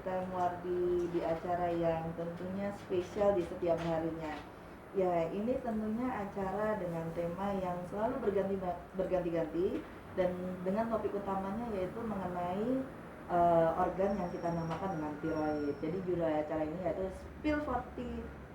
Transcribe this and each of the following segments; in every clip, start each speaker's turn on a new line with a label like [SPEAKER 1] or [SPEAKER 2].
[SPEAKER 1] kita Muardi di acara yang tentunya spesial di setiap harinya. Ya, ini tentunya acara dengan tema yang selalu berganti-ganti dan dengan topik utamanya yaitu mengenai organ yang kita namakan dengan tiroid. Jadi judul acara ini yaitu Spill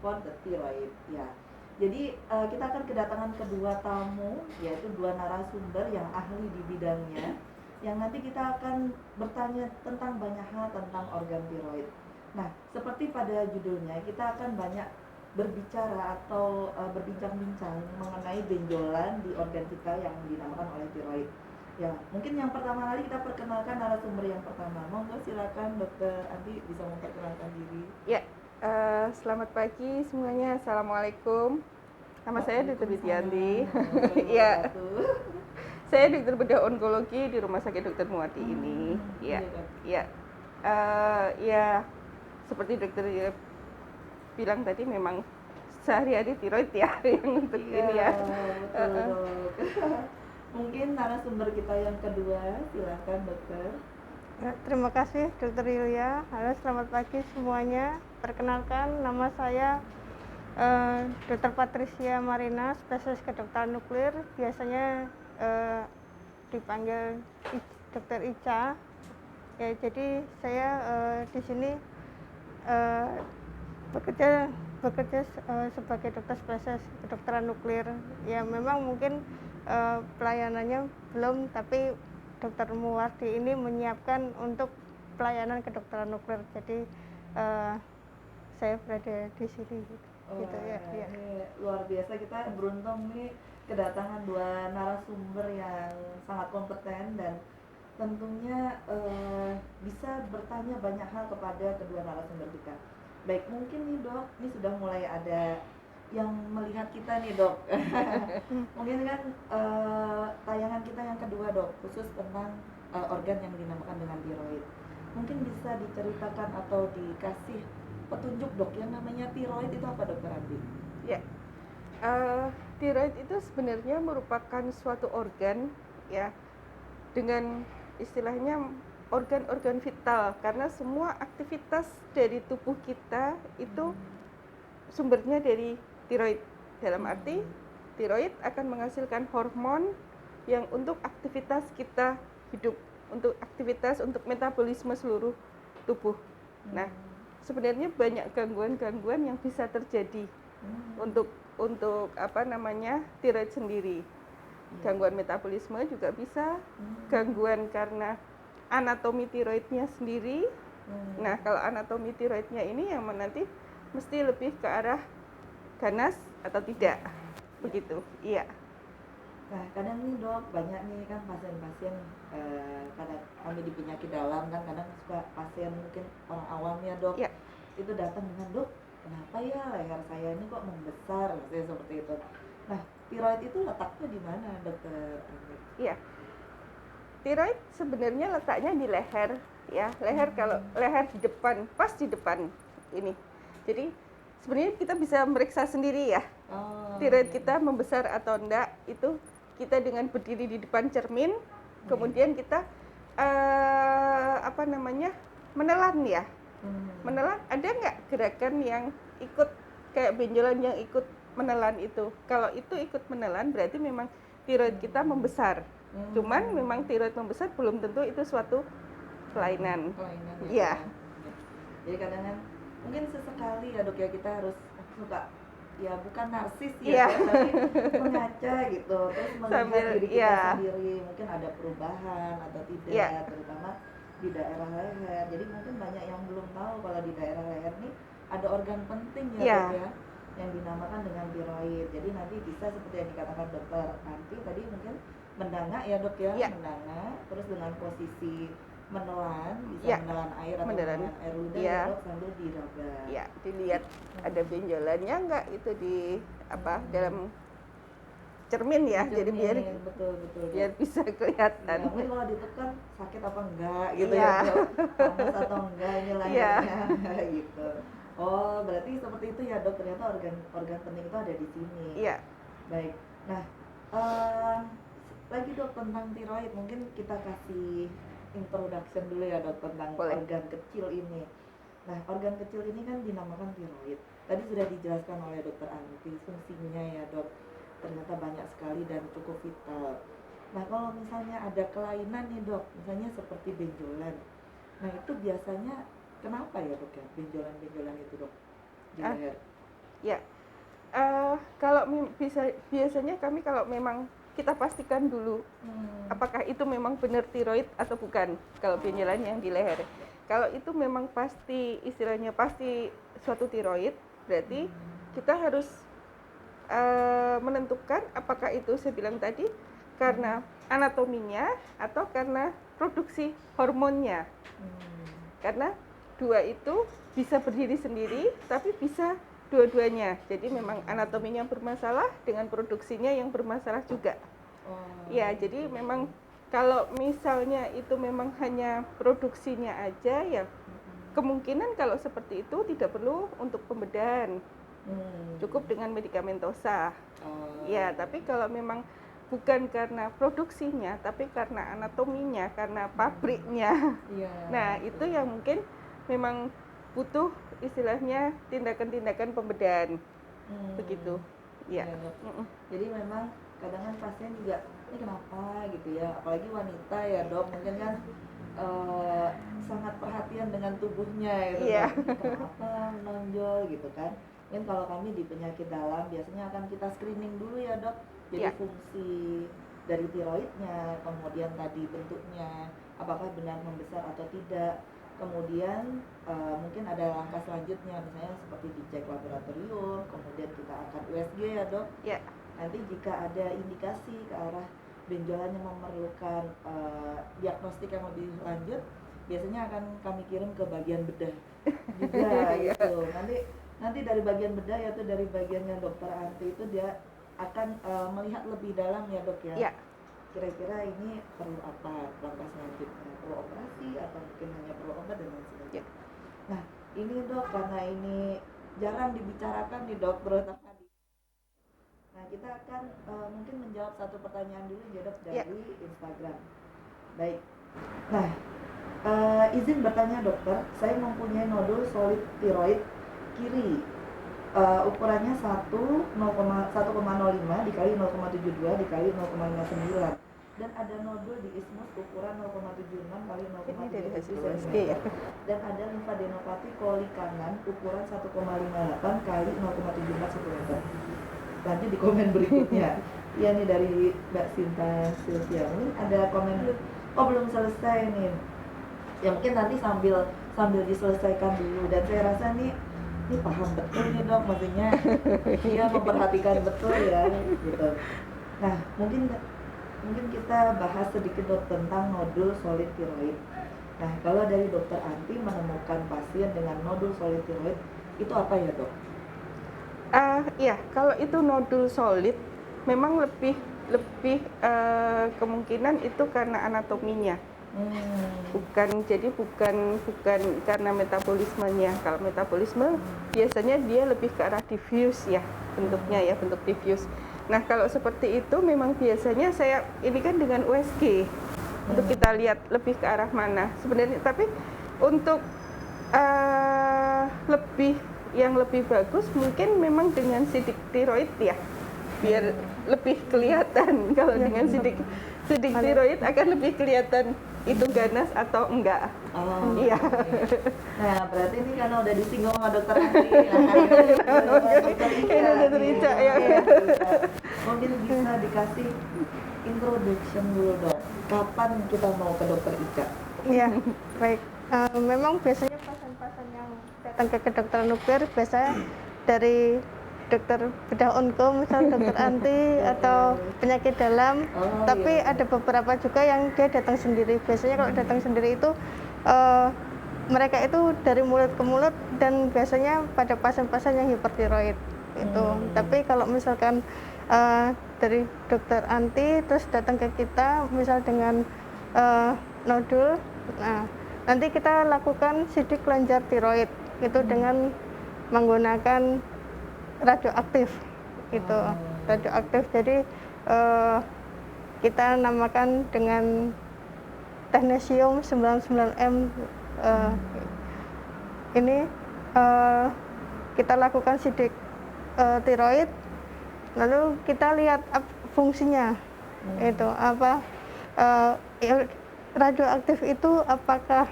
[SPEAKER 1] for the Thyroid. Ya. Jadi kita akan kedatangan kedua tamu, yaitu dua narasumber yang ahli di bidangnya, yang nanti kita akan bertanya tentang banyak hal tentang organ tiroid. Nah, seperti pada judulnya, kita akan banyak berbicara atau berbincang-bincang mengenai benjolan di organ kita yang dinamakan oleh tiroid. Ya, mungkin yang pertama kali kita perkenalkan narasumber yang pertama. Monggo silakan Dokter Andi bisa memperkenalkan diri.
[SPEAKER 2] Ya, selamat pagi semuanya. Assalamualaikum. Nama saya Dr. Widianti. Ya, saya dokter bedah onkologi di Rumah Sakit Dr. Muardi ini. Ya, seperti dokter bilang tadi memang sehari-hari tiroid ya yang untuk ini ya.
[SPEAKER 1] Betul. Mungkin narasumber kita yang kedua, silakan dokter.
[SPEAKER 3] Ya, terima kasih Dr. Yulia. Halo, selamat pagi semuanya. Perkenalkan, nama saya Dr. Patricia Marina, spesialis kedokteran nuklir. Biasanya dipanggil Dr. Ica. Ya, jadi saya di sini bekerja sebagai dokter spesialis kedokteran nuklir. Ya, memang mungkin pelayanannya belum, tapi Dokter Muardi ini menyiapkan untuk pelayanan kedokteran nuklir. Jadi saya berada di sini gitu ya.
[SPEAKER 1] Luar biasa, kita beruntung nih kedatangan dua narasumber yang sangat kompeten dan tentunya bisa bertanya banyak hal kepada kedua narasumber kita. Baik, mungkin nih dok, ini sudah mulai ada yang melihat kita nih dok. Mungkin kan tayangan kita yang kedua dok, khusus tentang organ yang dinamakan dengan tiroid. Mungkin bisa diceritakan atau dikasih petunjuk dok, yang namanya tiroid itu apa dokter Andi?
[SPEAKER 2] Ya, tiroid itu sebenarnya merupakan suatu organ ya, dengan istilahnya organ-organ vital, karena semua aktivitas dari tubuh kita itu sumbernya dari tiroid. Dalam arti tiroid akan menghasilkan hormon yang untuk aktivitas kita hidup, untuk aktivitas untuk metabolisme seluruh tubuh. Nah, sebenarnya banyak gangguan-gangguan yang bisa terjadi untuk tiroid sendiri. Gangguan metabolisme juga bisa, gangguan karena anatomi tiroidnya sendiri. Nah, kalau anatomi tiroidnya ini yang nanti mesti lebih ke arah ganas atau tidak, begitu. Iya.
[SPEAKER 1] Nah, kadang nih dok, banyak nih kan pasien-pasien kadang kami di penyakit dalam kan kadang suka pasien mungkin orang awam ya dok, itu datang dengan dok, kenapa ya leher saya ini kok membesar, saya seperti itu. Nah, tiroid itu letaknya di mana dokter?
[SPEAKER 2] Iya. Tiroid sebenarnya letaknya di leher ya, leher kalau leher di depan, pas di depan ini. Jadi sebenarnya kita bisa meriksa sendiri ya, tiroid kita membesar atau enggak, itu kita dengan berdiri di depan cermin, kemudian kita menelan ya. Menelan, ada nggak gerakan yang ikut kayak benjolan yang ikut menelan itu? Kalau itu ikut menelan berarti memang tiroid kita membesar. Cuman memang tiroid membesar belum tentu itu suatu kelainan.
[SPEAKER 1] Ya. Jadi kadang-kadang mungkin sesekali ya dok ya, kita harus suka ya, bukan narsis ya, tapi mengaca gitu, terus melihat diri kita sendiri, mungkin ada perubahan atau tidak, terutama di daerah leher. Jadi mungkin banyak yang belum tahu kalau di daerah leher nih ada organ penting ya dok ya, yang dinamakan dengan tiroid. Jadi nanti bisa seperti yang dikatakan dokter nanti tadi, mungkin mendangak ya dok ya, mendangak, terus dengan posisi menelan, bisa menelan air atau menelan air ludah ya dok, sambil diraba.
[SPEAKER 2] Ya, dilihat ada benjolannya enggak itu di dalam cermin ya, jadi biar biar bisa kelihatan.
[SPEAKER 1] Ya, mungkin kalau ditekan sakit apa enggak gitu ya dok, panas atau enggak ini lehernya gitu. Oh, berarti seperti itu ya dok, ternyata organ penting itu ada di sini.
[SPEAKER 2] Iya.
[SPEAKER 1] Baik. Nah, lagi dok tentang tiroid, mungkin kita kasih introduction dulu ya dok tentang
[SPEAKER 2] Boleh.
[SPEAKER 1] organ kecil ini. Nah, organ kecil ini kan dinamakan tiroid. Tadi sudah dijelaskan oleh dokter Anti fungsinya ya dok. Ternyata banyak sekali dan cukup vital. Nah, kalau misalnya ada kelainan nih dok, misalnya seperti benjolan. Nah, itu biasanya kenapa ya dok ya benjolan-benjolan itu dok di
[SPEAKER 2] Ah.
[SPEAKER 1] leher?
[SPEAKER 2] Ya, kalau biasanya kami kalau memang kita pastikan dulu apakah itu memang benar tiroid atau bukan. Kalau benjolan yang di leher, kalau itu memang pasti istilahnya pasti suatu tiroid, berarti kita harus menentukan apakah itu saya bilang tadi karena anatominya atau karena produksi hormonnya. Karena dua itu bisa berdiri sendiri, tapi bisa dua-duanya. Jadi memang anatominya bermasalah dengan produksinya yang bermasalah juga. Ya, jadi memang kalau misalnya itu memang hanya produksinya aja, ya kemungkinan kalau seperti itu tidak perlu untuk pembedahan. Cukup dengan medikamentosa. Ya, tapi kalau memang bukan karena produksinya, tapi karena anatominya, karena pabriknya. Nah, itu yang mungkin memang butuh istilahnya tindakan-tindakan pembedahan. Begitu. Ya.
[SPEAKER 1] Jadi memang kadang kan pasien juga ini kenapa gitu ya, apalagi wanita ya dok, mungkin kan sangat perhatian dengan tubuhnya gitu. Kenapa menonjol gitu kan. Mungkin kalau kami di penyakit dalam biasanya akan kita screening dulu ya dok. Jadi fungsi dari tiroidnya, kemudian tadi bentuknya, apakah benar membesar atau tidak. Kemudian mungkin ada langkah selanjutnya, misalnya seperti dicek laboratorium, kemudian kita akan USG ya dok. Nanti jika ada indikasi ke arah benjolan yang memerlukan diagnostik yang lebih lanjut, biasanya akan kami kirim ke bagian bedah juga gitu. Nanti dari bagian bedah, yaitu dari bagiannya dokter Anti itu dia akan melihat lebih dalam ya dok ya. Kira-kira ini perlu apa langkah selanjutnya, perlu operasi atau mungkin hanya perlu obat dan lain sebagainya. Nah ini dok, karena ini jarang dibicarakan nih dok, terutama di. Nah kita akan mungkin menjawab satu pertanyaan dulu ya dok dari Instagram. Baik. Nah izin bertanya dokter, saya mempunyai nodul solid tiroid kiri. Ukurannya 1,05 dikali 0,72 dikali 0,59 dan ada nodul di ismus ukuran 0,76 kali 0,37 cm dan ada limfadenopati koli kanan ukuran 1,58 kali 0,74 cm. Lanjut di komen berikutnya. Iya nih dari Mbak Sinta Sylvia. Ini ada komen, belum selesai nih. Ya mungkin nanti sambil diselesaikan dulu, dan saya rasa nih ini paham betul nih dok, maksudnya dia memperhatikan betul ya gitu. Nah mungkin kita bahas sedikit dok tentang nodul solid tiroid. Nah kalau dari dokter Anti menemukan pasien dengan nodul solid tiroid itu apa ya dok?
[SPEAKER 2] Ya kalau itu nodul solid memang lebih kemungkinan itu karena anatominya. Bukan karena metabolismenya. Kalau metabolisme biasanya dia lebih ke arah diffuse ya bentuknya ya, bentuk diffuse. Nah kalau seperti itu memang biasanya saya ini kan dengan USG untuk kita lihat lebih ke arah mana sebenarnya. Tapi untuk yang lebih bagus mungkin memang dengan sidik tiroid ya, biar lebih kelihatan. Kalau dengan sidik tiroid akan lebih kelihatan itu ganas atau enggak. Iya.
[SPEAKER 1] Nah berarti ini karena udah disinggung sama dokter Anti. Dokter Ica ya. Mungkin bisa dikasih introduction dulu dok. Kapan kita mau ke dokter Ica?
[SPEAKER 3] Iya, baik. Memang biasanya pasien-pasien yang datang ke kedokteran nuklir biasanya dari dokter bedah onko, misal dokter Anti atau penyakit dalam. Tapi ada beberapa juga yang dia datang sendiri. Biasanya kalau datang sendiri itu mereka itu dari mulut ke mulut, dan biasanya pada pasien-pasien yang hipertiroid itu. Tapi kalau misalkan dari dokter Anti terus datang ke kita misal dengan nodul, nah nanti kita lakukan sidik kelenjar tiroid itu dengan menggunakan radioaktif gitu. Radioaktif, jadi kita namakan dengan teknesium 99M. Ini kita lakukan sidik tiroid, lalu kita lihat fungsinya. Itu apa radioaktif itu apakah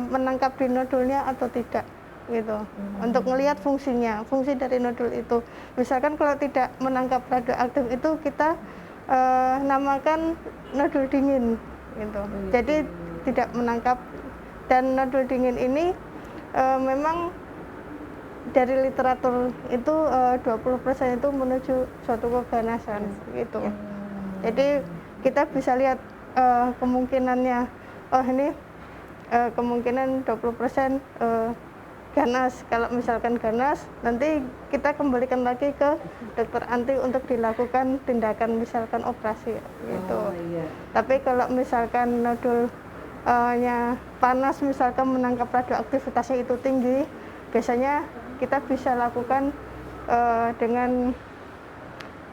[SPEAKER 3] menangkap di nodulnya atau tidak gitu. Untuk melihat fungsinya, fungsi dari nodul itu. Misalkan kalau tidak menangkap radioaktif itu kita namakan nodul dingin gitu. Jadi tidak menangkap, dan nodul dingin ini memang dari literatur itu 20% itu menuju suatu keganasan gitu. Jadi kita bisa lihat kemungkinannya, ini kemungkinan 20% ganas. Kalau misalkan ganas, nanti kita kembalikan lagi ke dokter anti untuk dilakukan tindakan misalkan operasi gitu. Tapi kalau misalkan nodulnya panas, misalkan menangkap radioaktivitasnya itu tinggi, biasanya kita bisa lakukan dengan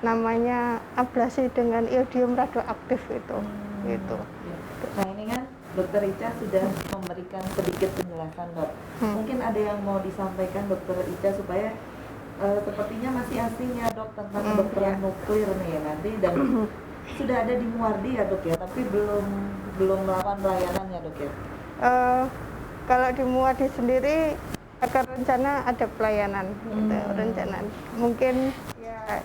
[SPEAKER 3] namanya ablasi dengan iodium radioaktif itu. Gitu.
[SPEAKER 1] Nah ini kan Dokter Ica sudah memberikan sedikit penjelasan, Dok. Mungkin ada yang mau disampaikan Dokter Ica supaya sepertinya masih asing ya, Dok, tentang kedokteran nuklir nih nanti, dan sudah ada di Muardi ya, Dok ya, tapi belum melakukan pelayanan ya, Dok ya.
[SPEAKER 3] Kalau di Muardi sendiri akan rencana ada pelayanan gitu, rencana mungkin ya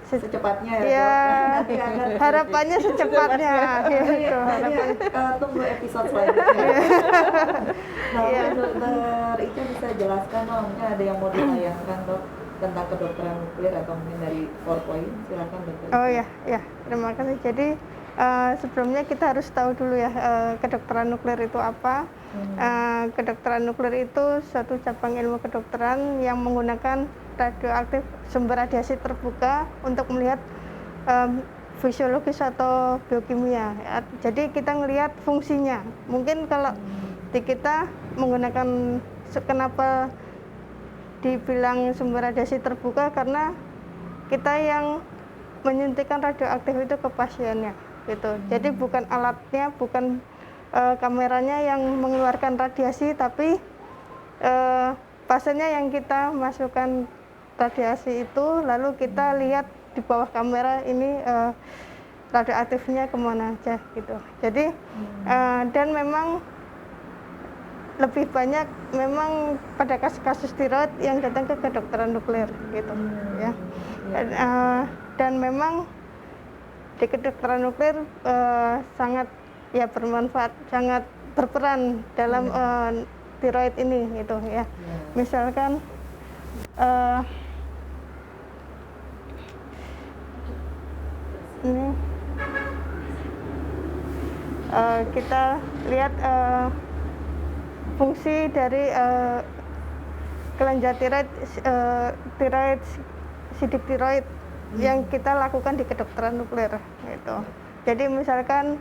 [SPEAKER 1] secepatnya
[SPEAKER 3] ya,
[SPEAKER 1] Dok.
[SPEAKER 3] harapannya secepatnya gitu.
[SPEAKER 1] Tunggu episode selanjutnya. Nah, Dokter Ica bisa jelaskan, Dok, mungkin ada yang mau ditayangkan, Dok, tentang kedokteran nuklir atau mungkin dari PowerPoint, silakan, Dokter.
[SPEAKER 3] Oh ya, terima kasih. Jadi sebelumnya kita harus tahu dulu ya kedokteran nuklir itu apa. Kedokteran nuklir itu suatu cabang ilmu kedokteran yang menggunakan radioaktif sumber radiasi terbuka untuk melihat fisiologis atau biokimia. Jadi kita melihat fungsinya. Mungkin kalau di kita menggunakan, kenapa dibilang sumber radiasi terbuka, karena kita yang menyuntikkan radioaktif itu ke pasiennya gitu. Jadi bukan alatnya, bukan kameranya yang mengeluarkan radiasi, tapi pasiennya yang kita masukkan radiasi itu, lalu kita lihat di bawah kamera ini radioaktifnya kemana aja gitu. Jadi dan memang lebih banyak memang pada kasus-kasus tiroid yang datang ke kedokteran nuklir gitu ya. Dan memang di kedokteran nuklir sangat ya bermanfaat, sangat berperan dalam tiroid ini gitu ya. Misalkan ini kita lihat fungsi dari kelenjar tiroid, sidik tiroid yang kita lakukan di kedokteran nuklir gitu. Jadi misalkan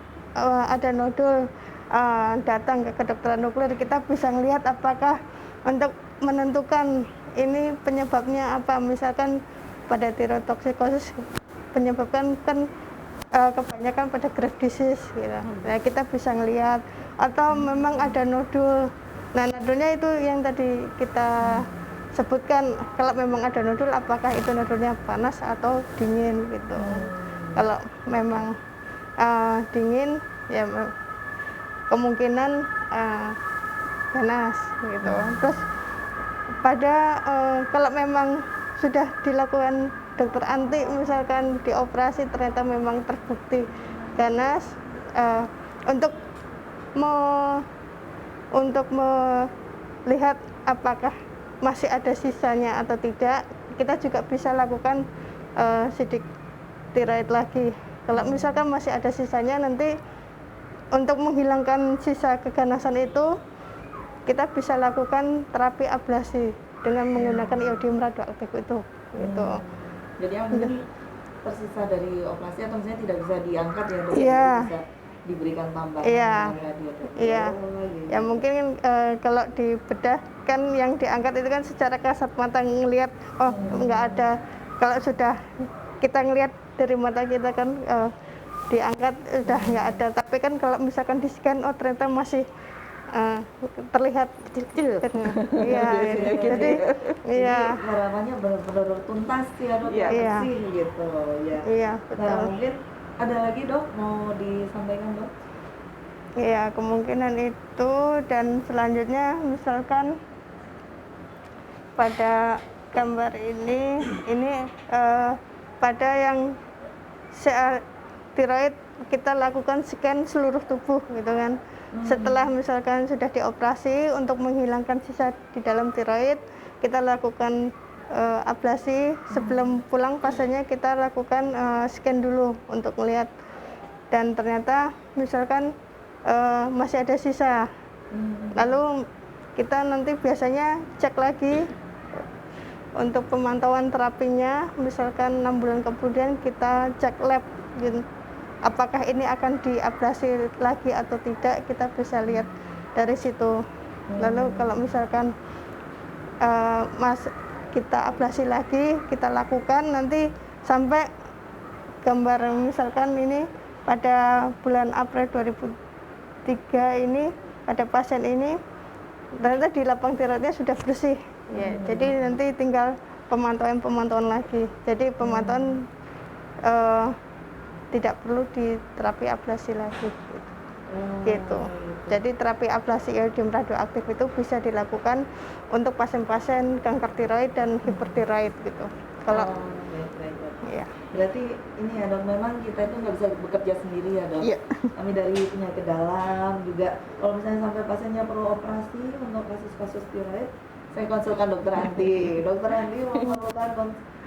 [SPEAKER 3] ada nodul datang ke kedokteran nuklir, kita bisa melihat apakah untuk menentukan ini penyebabnya apa. Misalkan pada tirotoksikosis penyebabkan kan kebanyakan pada Graves disease gitu. Nah, kita bisa ngelihat, atau memang ada nodul. Nah, nodulnya itu yang tadi kita sebutkan, kalau memang ada nodul apakah itu nodulnya panas atau dingin gitu. Kalau memang dingin ya kemungkinan ganas gitu. Terus pada kalau memang sudah dilakukan dokter anti, misalkan dioperasi ternyata memang terbukti ganas, untuk melihat apakah masih ada sisanya atau tidak, kita juga bisa lakukan sidik tiroid lagi. Kalau misalkan masih ada sisanya, nanti untuk menghilangkan sisa keganasan itu kita bisa lakukan terapi ablasi dengan menggunakan iodium radioaktif itu gitu.
[SPEAKER 1] Jadi yang mungkin tersisa dari operasi atau misalnya tidak bisa diangkat ya, Dok, bisa diberikan tambahan radio.
[SPEAKER 3] Ya mungkin kalau di bedah kan yang diangkat itu kan secara kasat mata ngelihat nggak ada. Kalau sudah kita ngelihat dari mata kita kan diangkat udah nggak ada. Tapi kan kalau misalkan di scan, oh ternyata masih terlihat
[SPEAKER 2] Kecil-kecil.
[SPEAKER 3] Iya, jadi iya,
[SPEAKER 1] Jadi harapannya benar-benar tuntas ya dok,
[SPEAKER 2] Iya.
[SPEAKER 1] ya, bersih gitu ya.
[SPEAKER 3] iya
[SPEAKER 1] Nah
[SPEAKER 3] betul.
[SPEAKER 1] mungkin ada lagi dok mau disampaikan dok?
[SPEAKER 3] Iya, kemungkinan itu. Dan selanjutnya misalkan pada gambar ini pada yang tiroid kita lakukan scan seluruh tubuh gitu kan. Setelah misalkan sudah dioperasi untuk menghilangkan sisa di dalam tiroid, kita lakukan ablasi. Sebelum pulang pasiennya kita lakukan scan dulu untuk melihat, dan ternyata misalkan masih ada sisa. Lalu kita nanti biasanya cek lagi untuk pemantauan terapinya. Misalkan 6 bulan kemudian kita cek lab gitu. Apakah ini akan diablasi lagi atau tidak, kita bisa lihat dari situ. Lalu kalau misalkan kita ablasi lagi, kita lakukan nanti sampai gambar misalkan ini pada bulan April 2003 ini, pada pasien ini ternyata di lapang tiroidnya sudah bersih ya. Jadi nanti tinggal pemantauan lagi. Jadi pemantauan tidak perlu di terapi ablasi lagi gitu. Jadi terapi ablasi iodium radioaktif itu bisa dilakukan untuk pasien-pasien kanker tiroid dan hipertiroid gitu. Kalau
[SPEAKER 1] baik.
[SPEAKER 3] ya.
[SPEAKER 1] Berarti ini ya dok, memang kita itu nggak bisa bekerja sendiri ya dok.
[SPEAKER 2] Iya.
[SPEAKER 1] Kami dari penyakit dalam juga, kalau misalnya sampai pasiennya perlu operasi untuk kasus-kasus tiroid, saya konsulkan dokter Anti. Dokter Anti memerlukan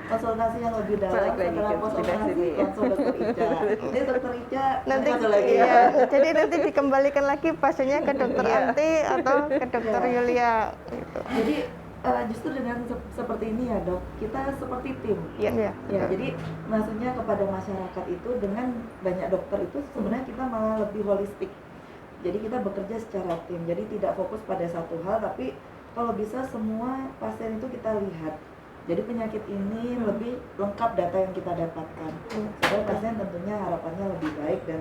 [SPEAKER 1] konsultasi yang lebih dalam.
[SPEAKER 2] Balik lagi
[SPEAKER 1] Setelah
[SPEAKER 2] ke
[SPEAKER 1] konsultasi
[SPEAKER 2] sini.
[SPEAKER 1] konsul dokter Ica. Jadi dokter Ica
[SPEAKER 3] Nanti
[SPEAKER 1] konsul lagi ya.
[SPEAKER 3] iya, jadi nanti dikembalikan lagi pasiennya ke dokter
[SPEAKER 2] Iya.
[SPEAKER 3] Anti atau ke dokter
[SPEAKER 1] Iya.
[SPEAKER 3] Yulia gitu.
[SPEAKER 1] Jadi justru dengan seperti ini ya dok, kita seperti tim.
[SPEAKER 2] Iya.
[SPEAKER 3] Iya.
[SPEAKER 1] Ya, jadi maksudnya kepada masyarakat itu dengan banyak dokter itu sebenarnya kita malah lebih holistik. Jadi kita bekerja secara tim, jadi tidak fokus pada satu hal, tapi kalau bisa semua pasien itu kita lihat. Jadi penyakit ini lebih lengkap data yang kita dapatkan. Supaya pasien tentunya harapannya lebih baik dan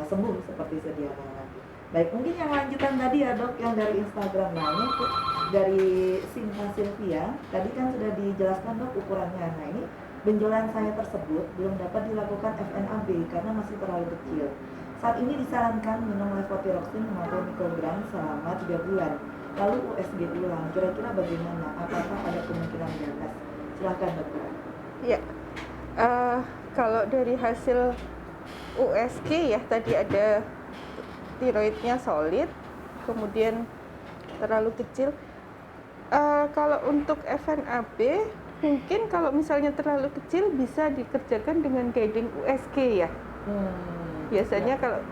[SPEAKER 1] sembuh seperti sedia kala. Baik, mungkin yang lanjutan tadi ya dok, yang dari Instagram. Nah ini dari Sinta Sylvia, tadi kan sudah dijelaskan dok ukurannya. Nah ini benjolan saya tersebut belum dapat dilakukan FNAB karena masih terlalu kecil. Saat ini disarankan minum levothyroxine 50 mikrogram selama 3 bulan. Lalu USG ulang, kira-kira bagaimana? Apakah ada kemungkinan ganas? Silahkan dokter.
[SPEAKER 2] Ya, kalau dari hasil USG ya tadi ada tiroidnya solid, kemudian terlalu kecil. Kalau untuk FNAB, mungkin kalau misalnya terlalu kecil bisa dikerjakan dengan guiding USG ya. Biasanya kalau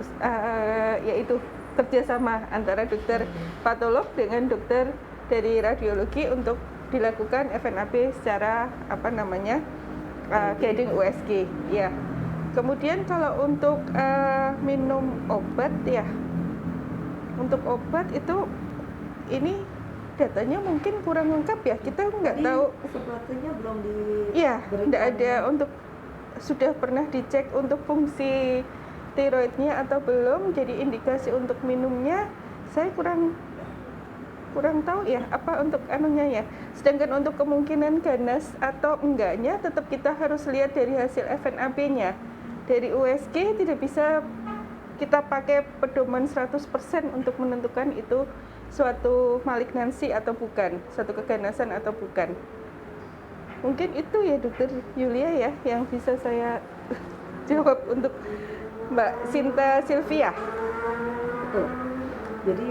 [SPEAKER 2] yaitu kerjasama antara dokter patolog dengan dokter dari radiologi untuk dilakukan FNAB secara guiding USG ya. Kemudian kalau untuk minum obat ya, untuk obat itu ini datanya mungkin kurang lengkap ya, kita nggak tahu.
[SPEAKER 1] Sepertinya belum di.
[SPEAKER 2] Iya, nggak ada untuk sudah pernah dicek untuk fungsi tiroidnya atau belum, jadi indikasi untuk minumnya saya kurang tahu ya apa untuk anunya ya. Sedangkan untuk kemungkinan ganas atau enggaknya tetap kita harus lihat dari hasil FNAB-nya. Dari USG tidak bisa kita pakai pedoman 100% untuk menentukan itu suatu malignansi atau bukan, suatu keganasan atau bukan. Mungkin itu ya dokter Yulia ya yang bisa saya jawab untuk Mbak Sinta Sylvia.
[SPEAKER 1] Betul. Jadi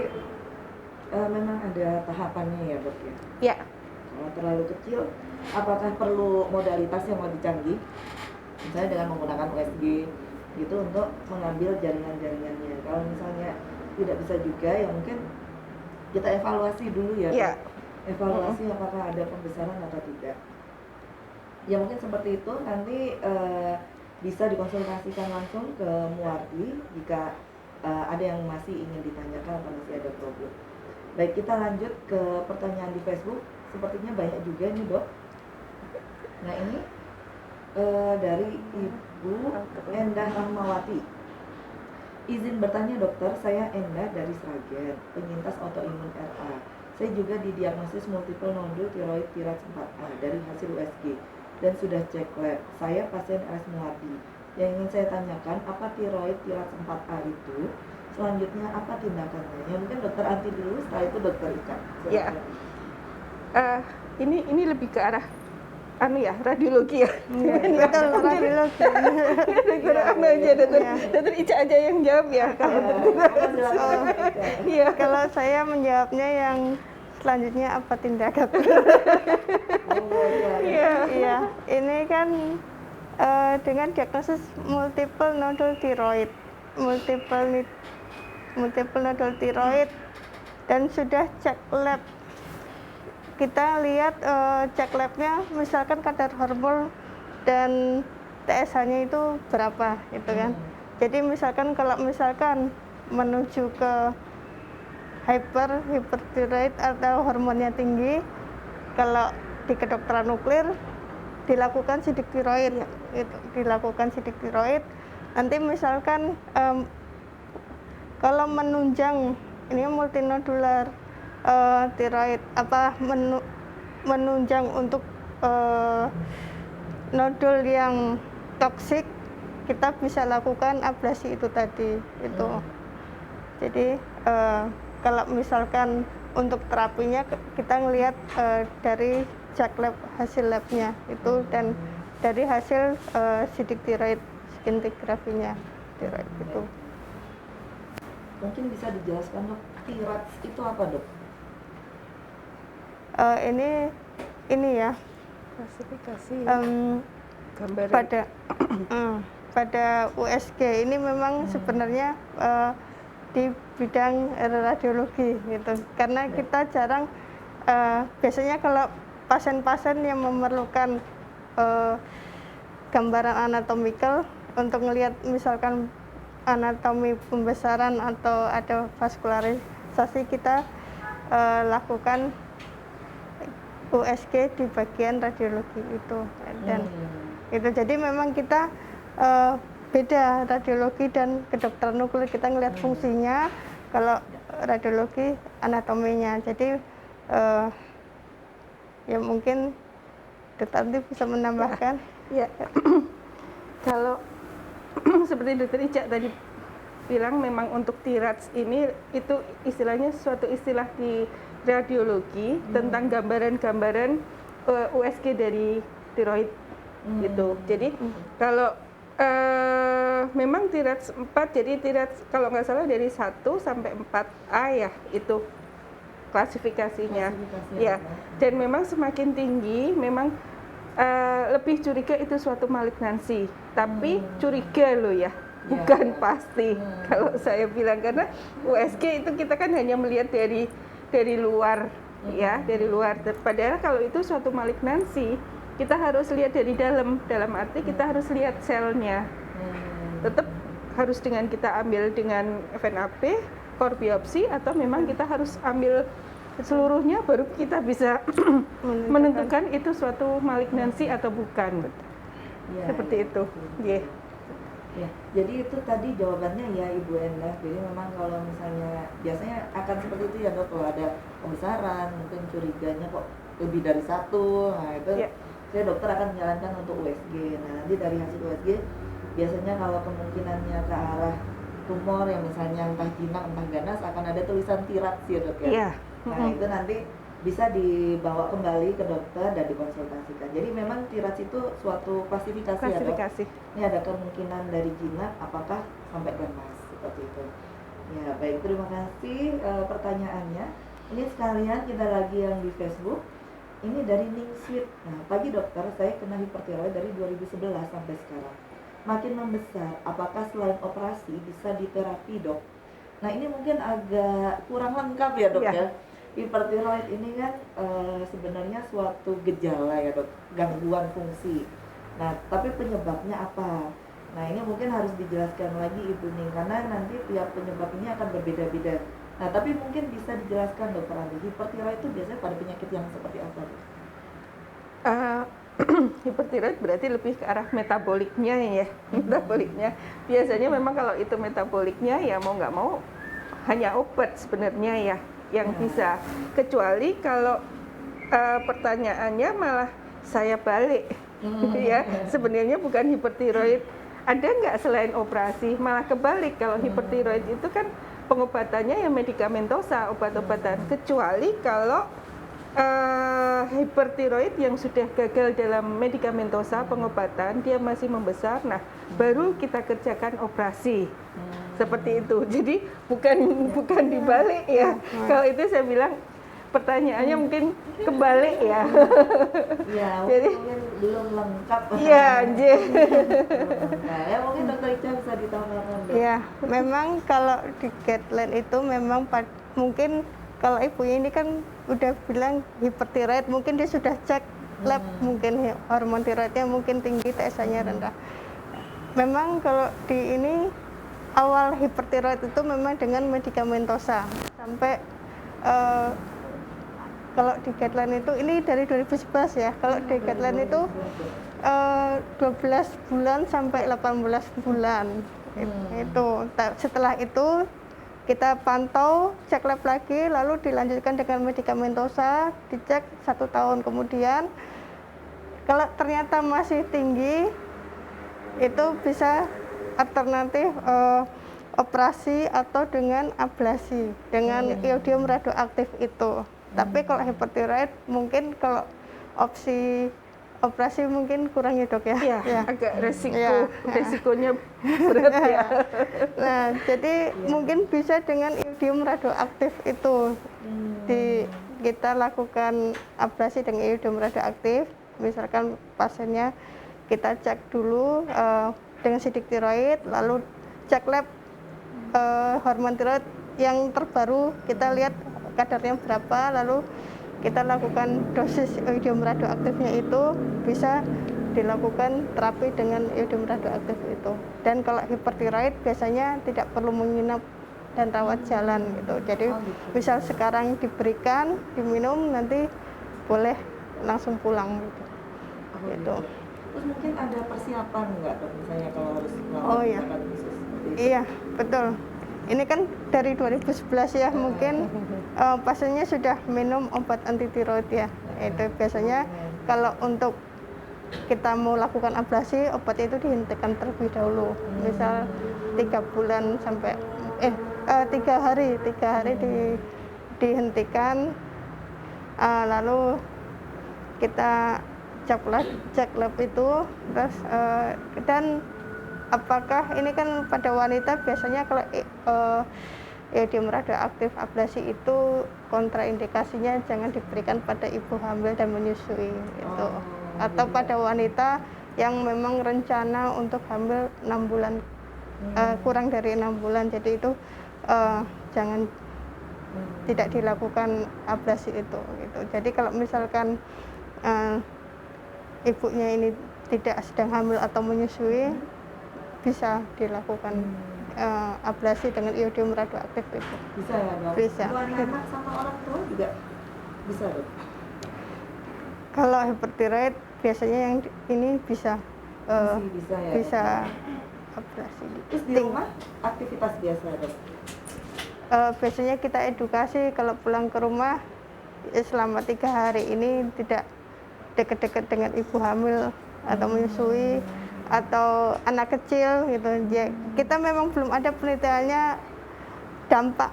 [SPEAKER 1] memang ada tahapannya ya dok ya.
[SPEAKER 2] Ya.
[SPEAKER 1] Kalau terlalu kecil, apakah perlu modalitas yang lebih canggih? Misalnya dengan menggunakan USG gitu untuk mengambil jaringan-jaringannya. Kalau misalnya tidak bisa juga, ya mungkin kita evaluasi dulu ya.
[SPEAKER 2] Ya.
[SPEAKER 1] Evaluasi apakah ada pembesaran atau tidak. Ya mungkin seperti itu. Nanti bisa dikonsultasikan langsung ke Muardi jika ada yang masih ingin ditanyakan atau masih ada problem. Baik, kita lanjut ke pertanyaan di Facebook. Sepertinya banyak juga nih dok. Nah ini Dari Ibu Endah Rahmawati. Izin bertanya dokter, saya Endah dari Sragen, penyintas autoimun RA. Saya juga didiagnosis multiple nodule tiroid TIRADS 4A dari hasil USG dan sudah cek lab. Saya pasien RS Muardi. Yang ingin saya tanyakan, apa tiroid TIRADS 4A itu? Selanjutnya apa tindakannya? Ya, mungkin dokter Anti dulu, setelah itu dokter Ika.
[SPEAKER 2] Ya. Ini lebih ke arah radiologi ya.
[SPEAKER 3] Betul, radiologi.
[SPEAKER 2] Kurang aja dokter Ica aja yang jawab ya. Iya.
[SPEAKER 3] Kalau saya menjawabnya yang selanjutnya apa tindakan? Iya, ini kan dengan diagnosis multiple nodule tiroid, multiple nodule tiroid dan sudah cek lab. Kita lihat cek labnya, misalkan kadar hormon dan TSH-nya itu berapa, gitu kan. Jadi kalau misalkan menuju ke hypertiroid atau hormonnya tinggi, kalau di kedokteran nuklir dilakukan sidik tiroid, Nanti misalkan kalau menunjang, ini multinodular tiroid, menunjang untuk nodul yang toksik, kita bisa lakukan ablasi itu tadi itu. Jadi kalau misalkan untuk terapinya kita ngelihat dari cek lab, hasil labnya itu, dan dari hasil sidik tiroid, skintigrafinya tiroid itu.
[SPEAKER 1] Mungkin bisa dijelaskan dok, TIRADS itu apa dok?
[SPEAKER 3] Ini ya
[SPEAKER 2] Klasifikasi gambaran
[SPEAKER 3] pada USG ini memang sebenarnya di bidang radiologi gitu, karena kita jarang biasanya kalau pasien-pasien yang memerlukan gambaran anatomikal untuk melihat misalkan anatomi pembesaran atau ada vaskularisasi, kita lakukan USG di bagian radiologi itu. Dan itu jadi memang kita beda radiologi dan kedokteran nuklir, kita ngelihat fungsinya, kalau radiologi anatominya. Jadi ya mungkin dokter Anti bisa menambahkan.
[SPEAKER 2] Ya. Kalau seperti dokter Ica tadi bilang, memang untuk TIRADS ini itu istilahnya suatu istilah di radiologi tentang gambaran-gambaran USG dari tiroid gitu. Jadi kalau memang TIRADS 4, jadi TIRADS kalau nggak salah dari 1 sampai 4A ya itu klasifikasinya. Ya. Dan memang semakin tinggi memang lebih curiga itu suatu malignansi. Tapi curiga loh ya. Bukan pasti kalau saya bilang, karena USG itu kita kan hanya melihat dari luar ya, dari luar. Padahal kalau itu suatu malignansi, kita harus lihat dari dalam arti kita harus lihat selnya. Tetap harus dengan kita ambil dengan FNAP, core biopsi, atau memang kita harus ambil seluruhnya baru kita bisa menentukan itu suatu malignansi atau bukan. Seperti itu.
[SPEAKER 1] Ya, jadi itu tadi jawabannya ya Ibu Endah. Jadi memang kalau misalnya biasanya akan seperti itu ya dok, kalau ada pembesaran mungkin curiganya kok lebih dari 1, nah itu saya dokter akan menyarankan untuk USG. Nah nanti dari hasil USG biasanya kalau kemungkinannya ke arah tumor yang misalnya entah jinak entah ganas, akan ada tulisan TIRADS ya dok ya. Nah itu nanti bisa dibawa kembali ke dokter dan dikonsultasikan. Jadi memang TIRADS itu suatu klasifikasi. Ya dok. Ini ada kemungkinan dari jinak apakah sampai ganas seperti itu. Ya baik, terima kasih pertanyaannya. Ini sekalian kita lagi yang di Facebook. Ini dari Ningswit. Nah, pagi dokter, saya kena hipertiroid dari 2011 sampai sekarang. Makin membesar, apakah selain operasi bisa diterapi dok? Nah ini mungkin agak kurang lengkap ya dok ya. Hipertiroid ini kan sebenarnya suatu gejala ya dok, gangguan fungsi. Nah tapi penyebabnya apa? Nah ini mungkin harus dijelaskan lagi Ibu Ning, karena nanti tiap penyebab ini akan berbeda-beda. Nah tapi mungkin bisa dijelaskan dokter Andi, hipertiroid itu biasanya pada penyakit yang seperti apa?
[SPEAKER 2] hipertiroid berarti lebih ke arah metaboliknya ya, metaboliknya. Biasanya memang kalau itu metaboliknya ya mau nggak mau hanya obat sebenarnya ya yang bisa. Kecuali kalau pertanyaannya malah saya balik, ya sebenarnya bukan hipertiroid. Ada nggak selain operasi? Malah kebalik, kalau hipertiroid itu kan pengobatannya yang medikamentosa, obat-obatan. Kecuali kalau hipertiroid yang sudah gagal dalam medikamentosa pengobatan, dia masih membesar, nah baru kita kerjakan operasi. Seperti itu. Jadi bukan dibalik ya. Kalau itu saya bilang pertanyaannya mungkin kebalik ya.
[SPEAKER 1] Ya,
[SPEAKER 2] Jadi
[SPEAKER 1] mungkin belum lengkap.
[SPEAKER 2] iya, anjir.
[SPEAKER 1] Nah, ya mungkin Dokter Ica bisa ditambahkan. Dok.
[SPEAKER 3] Ya, memang kalau di guideline itu memang mungkin kalau ibu ini kan udah bilang hipertiroid, mungkin dia sudah cek lab, mungkin hormon tiroidnya mungkin tinggi, TSH-nya rendah. Memang kalau di ini awal hipertiroid itu memang dengan medikamentosa sampai kalau di guideline itu ini dari 2011 ya. Kalau di guideline itu 12 bulan sampai 18 bulan. Itu setelah itu kita pantau, cek lab lagi, lalu dilanjutkan dengan medikamentosa, dicek 1 tahun kemudian. Kalau ternyata masih tinggi, itu bisa alternatif operasi atau dengan ablasi dengan iodium radioaktif itu. Tapi kalau hipertiroid mungkin kalau opsi operasi mungkin kurang ya dok ya.
[SPEAKER 2] Iya, agak resikonya berat ya.
[SPEAKER 3] Nah, jadi mungkin bisa dengan iodium radioaktif itu kita lakukan ablasi dengan iodium radioaktif. Misalkan pasiennya kita cek dulu dengan sidik tiroid, lalu cek lab hormon tiroid yang terbaru, kita lihat kadarnya berapa, lalu kita lakukan dosis iodium radioaktifnya itu, bisa dilakukan terapi dengan iodium radioaktif itu. Dan kalau hipertiroid biasanya tidak perlu menginap dan rawat jalan gitu. Jadi misal sekarang diberikan, diminum, nanti boleh langsung pulang gitu. Gitu.
[SPEAKER 1] Terus mungkin ada persiapan nggak dok, misalnya kalau harus
[SPEAKER 3] melakukan khusus seperti itu? Iya, betul. Ini kan dari 2011 ya, mungkin pasiennya sudah minum obat anti tiroid ya. Itu biasanya kalau untuk kita mau lakukan ablasi, obat itu dihentikan terlebih dahulu. Misal 3 bulan sampai 3 hari dihentikan, lalu kita cek lab itu, terus dan apakah ini kan pada wanita biasanya kalau iodium radioaktif ablasi itu kontraindikasinya jangan diberikan pada ibu hamil dan menyusui itu, atau pada wanita yang memang rencana untuk hamil 6 bulan kurang dari 6 bulan, jadi itu jangan tidak dilakukan ablasi itu gitu. Jadi kalau misalkan ibunya ini tidak sedang hamil atau menyusui, bisa dilakukan ablasi dengan iodium radioaktif itu.
[SPEAKER 1] Bisa ya dok?
[SPEAKER 3] Bisa.
[SPEAKER 1] Untuk anak-anak sama orang tua juga bisa dok?
[SPEAKER 3] Kalau hipertiroid biasanya yang ini bisa
[SPEAKER 1] bisa ya?
[SPEAKER 3] Bisa ablasi.
[SPEAKER 1] Terus di rumah aktivitas biasa dok?
[SPEAKER 3] Biasanya kita edukasi kalau pulang ke rumah selama 3 hari ini tidak dekat-dekat dengan ibu hamil atau menyusui atau anak kecil gitu. Ya, kita memang belum ada penelitiannya dampak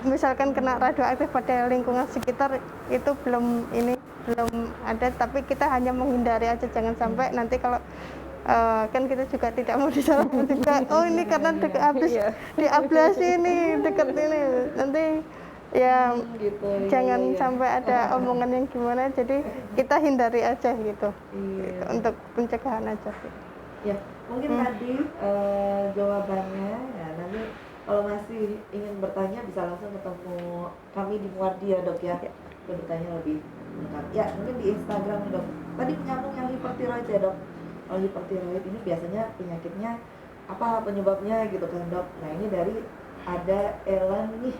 [SPEAKER 3] misalkan kena radioaktif pada lingkungan sekitar, itu belum ada, tapi kita hanya menghindari aja, jangan sampai nanti kalau kan kita juga tidak mau disalahkan juga, oh ini karena habis diablasi ini dekat ini, nanti ya gitu, jangan sampai ada omongan yang gimana, jadi kita hindari aja gitu, gitu untuk pencegahan aja gitu.
[SPEAKER 1] Ya mungkin tadi jawabannya ya, nanti kalau masih ingin bertanya bisa langsung ketemu kami di Muardi ya dok ya, bertanya lebih lengkap ya, mungkin di Instagram dok. Tadi menyambung yang hipertiroid ya dok. Kalau hipertiroid ini biasanya penyakitnya apa penyebabnya gitu kan dok. Nah ini dari ada Ellen nih.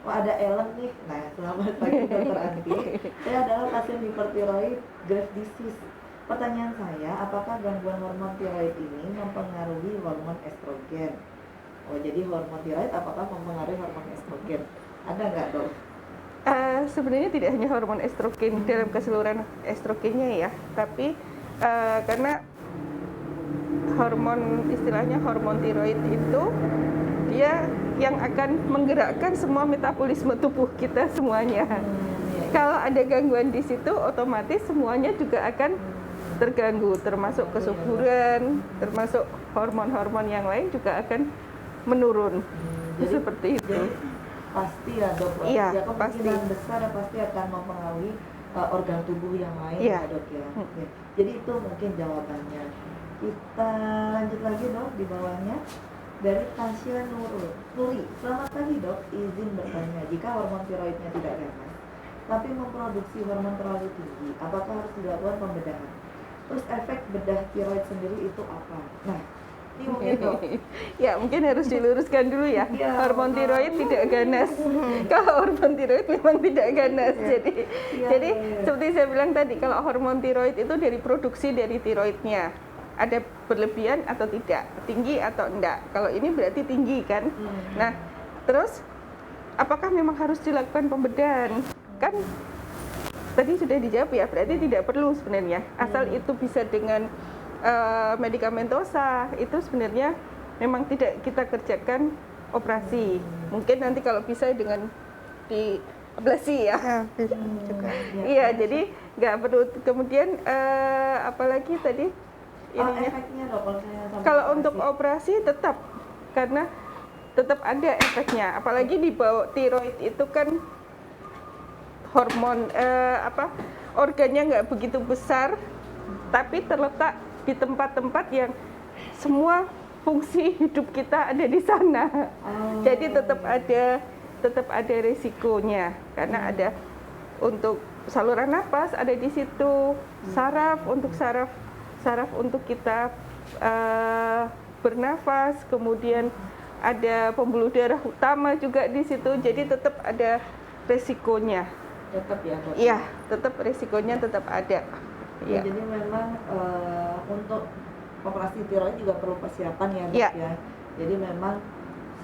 [SPEAKER 1] Ada Ellen nih. Nah selamat pagi dokter Andi. Saya adalah pasien hipertiroid grave disease. Pertanyaan saya, apakah gangguan hormon tiroid ini mempengaruhi hormon estrogen? Oh, jadi hormon tiroid apakah mempengaruhi hormon estrogen? Ada nggak, dok?
[SPEAKER 2] Sebenarnya tidak hanya hormon estrogen dalam keseluruhan estrogennya ya, tapi karena hormon istilahnya hormon tiroid itu dia yang akan menggerakkan semua metabolisme tubuh kita semuanya. Kalau ada gangguan di situ, otomatis semuanya juga akan terganggu, termasuk kesuburan, termasuk hormon-hormon yang lain juga akan menurun.
[SPEAKER 1] Jadi,
[SPEAKER 2] Seperti itu.
[SPEAKER 1] Jadi pasti ya, dok.
[SPEAKER 2] Iya,
[SPEAKER 1] Ya, kemungkinan
[SPEAKER 2] pasti.
[SPEAKER 1] besar pasti akan mempengaruhi organ tubuh yang lain,
[SPEAKER 2] Iya.
[SPEAKER 1] ya, dok ya. Oke. Jadi itu mungkin jawabannya. Kita lanjut lagi, dok, di bawahnya. Dari Tasya Nuri. Selamat pagi, dok. Izin bertanya, jika hormon tiroidnya tidak ganas, tapi memproduksi hormon terlalu tinggi, apakah harus dilakukan pembedahan? Terus efek bedah tiroid sendiri itu apa? Nah, ini mungkin, dok.
[SPEAKER 2] Ya, mungkin harus diluruskan dulu ya.
[SPEAKER 1] Iya,
[SPEAKER 2] Hormon
[SPEAKER 1] betul.
[SPEAKER 2] tiroid tidak ganas. Kalau hormon tiroid memang tidak ganas. Jadi,
[SPEAKER 1] Iya,
[SPEAKER 2] jadi
[SPEAKER 1] iya.
[SPEAKER 2] seperti saya bilang tadi, kalau hormon tiroid itu dari produksi dari tiroidnya. Ada berlebihan atau tidak, tinggi atau enggak. Kalau ini berarti tinggi kan. Nah, terus apakah memang harus dilakukan pembedahan? Kan tadi sudah dijawab ya, berarti tidak perlu sebenarnya. Asal itu bisa dengan medikamentosa, itu sebenarnya memang tidak kita kerjakan operasi. Mungkin nanti kalau bisa dengan di ablasi ya.
[SPEAKER 3] Ya, bisa juga.
[SPEAKER 2] Iya, jadi nggak perlu. Kemudian apalagi tadi ininya.
[SPEAKER 1] Efeknya, dok, kalau saya sampai
[SPEAKER 2] Kalau untuk
[SPEAKER 1] operasi.
[SPEAKER 2] operasi tetap, karena tetap ada efeknya. Apalagi di bawah tiroid itu kan hormon organnya nggak begitu besar, tapi terletak di tempat-tempat yang semua fungsi hidup kita ada di sana.
[SPEAKER 1] Oh.
[SPEAKER 2] Jadi tetap ada risikonya, karena ada untuk saluran napas ada di situ, saraf untuk kita bernafas, kemudian ada pembuluh darah utama juga di situ. Jadi tetap ada resikonya.
[SPEAKER 1] Tetap ya, dok.
[SPEAKER 2] Iya, tetap resikonya tetap ada.
[SPEAKER 1] Ya,
[SPEAKER 2] Iya.
[SPEAKER 1] jadi memang untuk operasi tiroid juga perlu persiapan ya, dok,
[SPEAKER 2] Iya.
[SPEAKER 1] ya. Jadi memang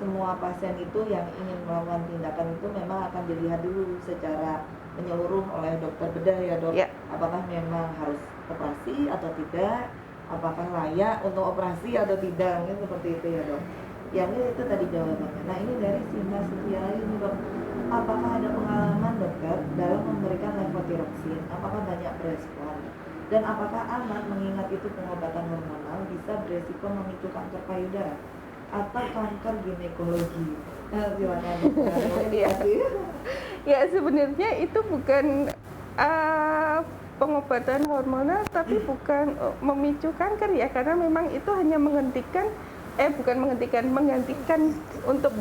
[SPEAKER 1] semua pasien itu yang ingin melakukan tindakan itu memang akan dilihat dulu secara menyeluruh oleh dokter bedah ya, dok.
[SPEAKER 2] Iya.
[SPEAKER 1] Apakah memang harus operasi atau tidak? Apakah layak untuk operasi atau tidak? Mungkin seperti itu ya, dok. Ya, ini itu tadi jawabannya. Nah, ini dari Sinta Setia ini, dok. Apakah ada pengalaman dokter dalam memberikan levotiroxin? Apakah banyak berespon? Dan apakah aman mengingat itu pengobatan hormonal bisa beresiko memicu kanker payudara atau kanker ginekologi? Nah, silakan dokter.
[SPEAKER 2] Iya. Ya, sebenarnya itu bukan pengobatan hormonal, tapi bukan memicu kanker ya, karena memang itu hanya menggantikan untuk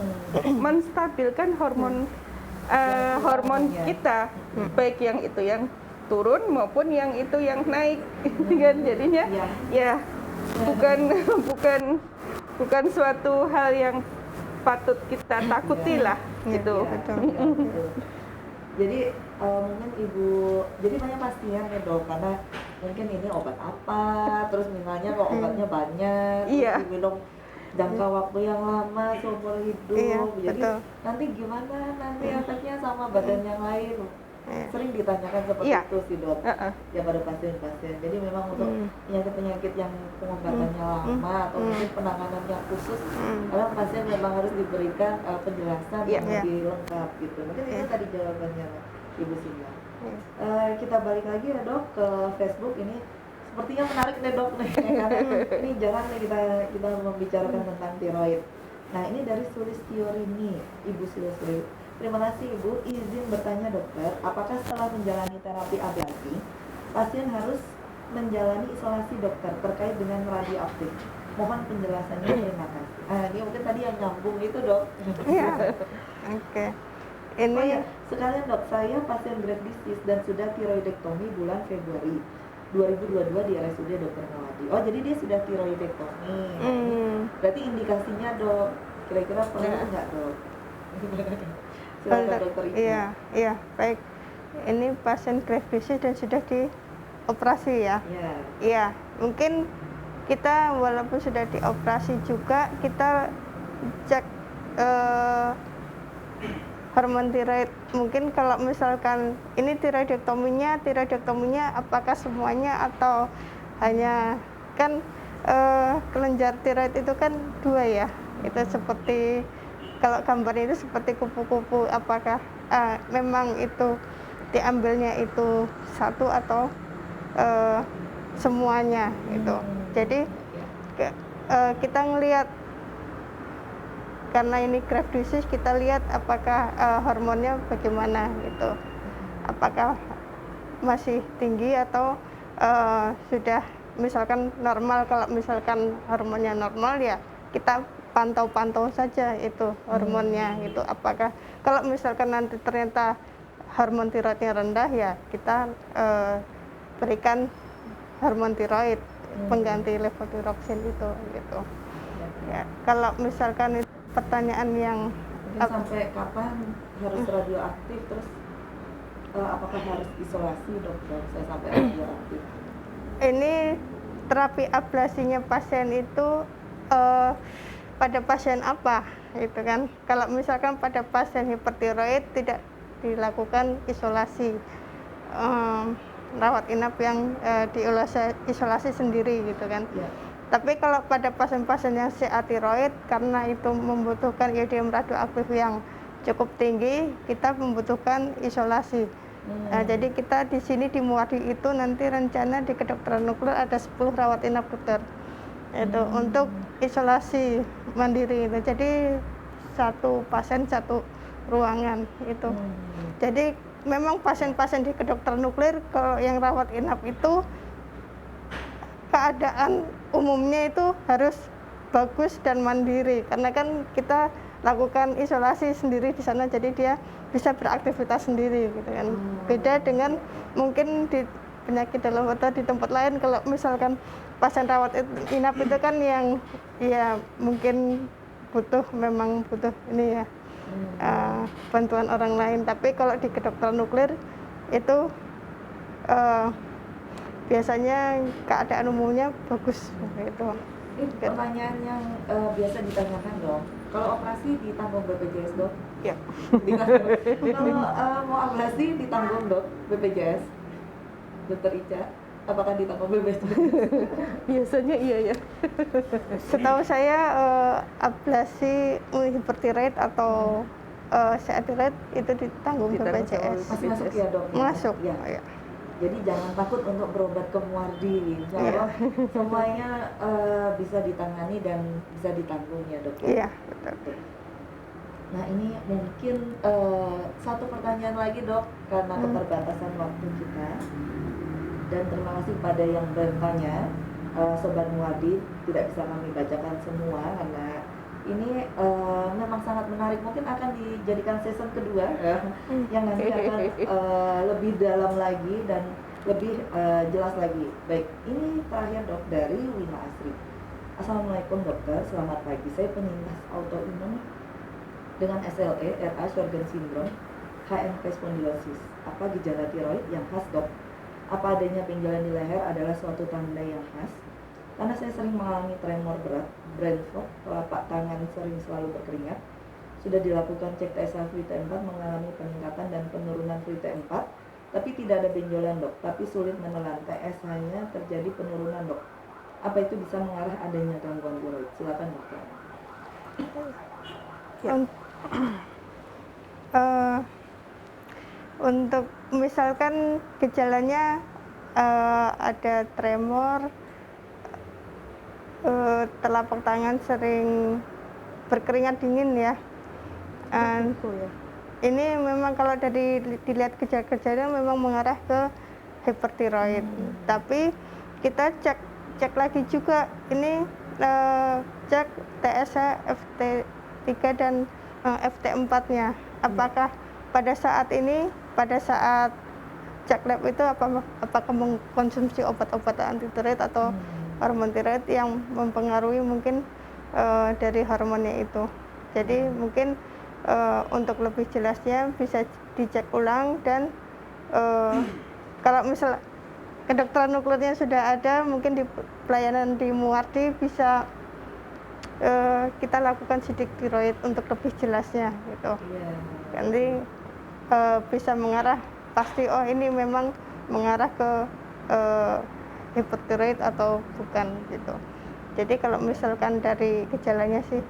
[SPEAKER 2] menstabilkan hormon hormon kita, baik yang itu yang turun maupun yang itu yang naik, kan jadinya ya bukan suatu hal yang patut kita takuti lah gitu.
[SPEAKER 1] Betul. Jadi mungkin ibu, jadi banyak pasien ya, dok, karena mungkin ini obat apa, terus misalnya kok obatnya banyak,
[SPEAKER 2] Iya.
[SPEAKER 1] terus diminum jangka waktu yang lama seumur hidup.
[SPEAKER 3] Iya,
[SPEAKER 1] Jadi
[SPEAKER 3] betul.
[SPEAKER 1] nanti gimana nanti efeknya sama badan yang lain? Sering ditanyakan seperti
[SPEAKER 2] Iya.
[SPEAKER 1] itu sih, dok. Ya, pada pasien-pasien. Jadi memang untuk penyakit-penyakit yang pengobatannya lama atau mungkin penanganannya khusus, karena pasien memang harus diberikan penjelasan yang
[SPEAKER 3] Iya.
[SPEAKER 1] lebih lengkap gitu. Mungkin itu tadi jawabannya, Ibu Sinta.
[SPEAKER 3] Iya.
[SPEAKER 1] Kita balik lagi ya, dok, ke Facebook ini. Sepertinya menarik nih, dok, nih, karena ini jarang nih kita membicarakan tentang tiroid. Nah, ini dari Sulistiorini, Ibu Sulistiorini. Terima kasih, Ibu. Izin bertanya, dokter, apakah setelah menjalani terapi ablasi, pasien harus menjalani isolasi, dokter, terkait dengan radioaktif? Mohon penjelasannya, terima kasih. Ini mungkin tadi yang nyambung itu, dok.
[SPEAKER 3] Iya. Oke. Ini
[SPEAKER 1] Oh ya, sekalian, dok, saya pasien Graves disease dan sudah tiroidektomi bulan Februari 2022 di RSUD Dr. Nawadi. Oh, jadi dia sudah tiroidektomi. Berarti indikasinya, dok, kira-kira perlu nggak, dok? Silakan, dokter Ibu.
[SPEAKER 3] Iya, baik. Ini pasien Graves disease dan sudah operasi ya.
[SPEAKER 1] Ya.
[SPEAKER 3] Iya, mungkin kita walaupun sudah dioperasi juga kita cek hormon tiroid. Mungkin kalau misalkan ini tiroidektominya apakah semuanya atau hanya kan kelenjar tiroid itu kan dua ya. Itu seperti kalau gambar itu seperti kupu-kupu, apakah memang itu diambilnya itu satu atau semuanya gitu. Jadi kita ngelihat karena ini Graft disease, kita lihat apakah hormonnya bagaimana gitu, apakah masih tinggi atau sudah misalkan normal. Kalau misalkan hormonnya normal ya kita pantau-pantau saja itu hormonnya itu apakah, kalau misalkan nanti ternyata hormon tiroidnya rendah ya kita berikan hormon tiroid pengganti levothyroxine itu gitu ya. Kalau misalkan itu pertanyaan yang
[SPEAKER 1] mungkin sampai kapan harus radioaktif, terus apakah harus isolasi dokter saya sampai radioaktif?
[SPEAKER 3] Ini terapi ablasinya pasien itu pada pasien apa itu kan. Kalau misalkan pada pasien hipertiroid tidak dilakukan isolasi, rawat inap yang diisolasi sendiri gitu kan.
[SPEAKER 1] Ya.
[SPEAKER 3] Tapi kalau pada pasien-pasien yang CA tiroid, karena itu membutuhkan iodium radioaktif yang cukup tinggi, kita membutuhkan isolasi. Nah, jadi kita di sini di Muardi itu nanti rencana di kedokteran nuklir ada 10 rawat inap dokter. Itu untuk isolasi mandiri itu. Jadi satu pasien satu ruangan itu. Jadi memang pasien-pasien di kedokteran nuklir kalau yang rawat inap itu keadaan umumnya itu harus bagus dan mandiri, karena kan kita lakukan isolasi sendiri di sana, jadi dia bisa beraktivitas sendiri gitu kan. Beda dengan mungkin di penyakit dalam atau di tempat lain, kalau misalkan pasien rawat inap itu kan yang ya mungkin memang butuh ini ya bantuan orang lain. Tapi kalau di kedokteran nuklir itu biasanya keadaan umumnya bagus gitu.
[SPEAKER 1] Ini pertanyaan yang biasa ditanyakan dong. Kalau operasi ditanggung BPJS dok?
[SPEAKER 3] Ya.
[SPEAKER 1] Kalau mau ablasi ditanggung dok BPJS? Dokter Ica, apakah ditanggung BPJS?
[SPEAKER 2] Biasanya iya ya.
[SPEAKER 3] Setahu saya ablasi hipertiroid atau CA-tiroid itu ditanggung BPJS.
[SPEAKER 1] Masih masuk ya dok?
[SPEAKER 3] Masuk.
[SPEAKER 1] Ya.
[SPEAKER 3] Ya.
[SPEAKER 1] Jadi jangan takut untuk berobat ke Muardi. Insya Allah semuanya bisa ditangani dan bisa ditanggung ya dok.
[SPEAKER 3] Iya, betul.
[SPEAKER 1] Nah ini mungkin satu pertanyaan lagi dok, karena keterbatasan waktu kita. Dan terima kasih pada yang bertanya, Sobat Muardi, tidak bisa kami bacakan semua karena ini memang sangat menarik. Mungkin akan dijadikan season kedua yang nanti akan lebih dalam lagi dan lebih jelas lagi. Baik, ini terakhir dok dari Wina Asri. Assalamualaikum dokter, selamat pagi. Saya penyintas autoimun dengan SLE, RH, Sjogren syndrome, HNP spondylosis. Apa gejala tiroid yang khas dok? Apa adanya benjolan di leher adalah suatu tanda yang khas? Karena saya sering mengalami tremor berat, brain fog, telapak tangan sering selalu berkeringat. Sudah dilakukan cek TSH FreeT4 mengalami peningkatan dan penurunan FreeT4, tapi tidak ada benjolan dok, tapi sulit menelan. TSH-nya terjadi penurunan dok. Apa itu bisa mengarah adanya gangguan tiroid? Silakan dokter.
[SPEAKER 3] Ya. Untuk misalkan gejalanya ada tremor, telapak tangan sering berkeringat dingin ya. Ini memang kalau dari dilihat gejala-gejalanya memang mengarah ke hipertiroid. Tapi kita cek lagi juga ini cek TSH, FT3 dan FT4-nya. Apakah pada saat cek lab itu apakah mengkonsumsi obat-obatan anti tiroid atau hormon tiroid yang mempengaruhi mungkin dari hormonnya itu. Jadi mungkin untuk lebih jelasnya bisa dicek ulang dan kalau misal kedokteran nuklirnya sudah ada, mungkin di pelayanan di Muardi bisa kita lakukan sidik tiroid untuk lebih jelasnya gitu.
[SPEAKER 1] Iya.
[SPEAKER 3] Nanti bisa mengarah pasti oh ini memang mengarah ke hipertiroid atau bukan gitu. Jadi kalau misalkan dari gejalanya sih